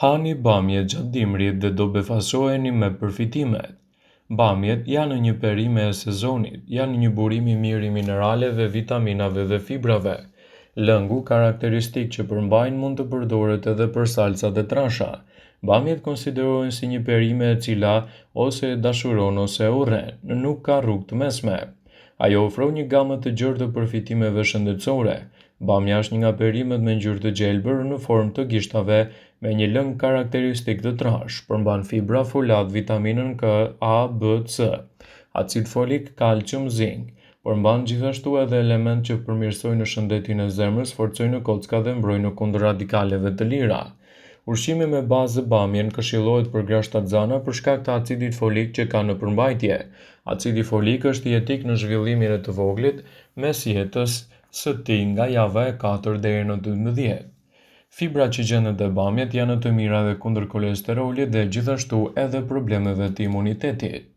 Hani bamje gjatë dimrit dhe do befasoheni me përfitimet. Bamjet janë një perime e sezonit, janë një burim i mirë i mineraleve, vitaminave dhe fibrave. Lëngu karakteristik që përmbajnë mund të përdoret edhe për salcat e trasha. Bamjet konsiderohen si një perime e cila ose e dashuron ose e urren, nuk ka rrugë të mesme. Ajo ofron një gamë të gjerë të përfitimeve shëndetësore. Bamja është një nga perimet me ngjyrë të gjelbër në formë të gishtave me një lëng karakteristik të trash, përmban fibra, folat, vitaminën K, A, B, C, acid folik, kalcium, zink. Përmban gjithashtu edhe elementë që përmirësojnë shëndetin e zemrës, forcojnë kocka dhe mbrojnë kundër radikaleve të lira. Ushqimi me bazë bamjen këshillohet për gra zana për shkak të acidit folik që ka në përmbajtje. Acidi folik është jetik në zhvillimin e të voglit mes jetës së tij nga java e 4 deri në 12. Fibrat që gjendet te bamjet janë të mira edhe kundër kolesterolit dhe gjithashtu edhe problemeve të imunitetit.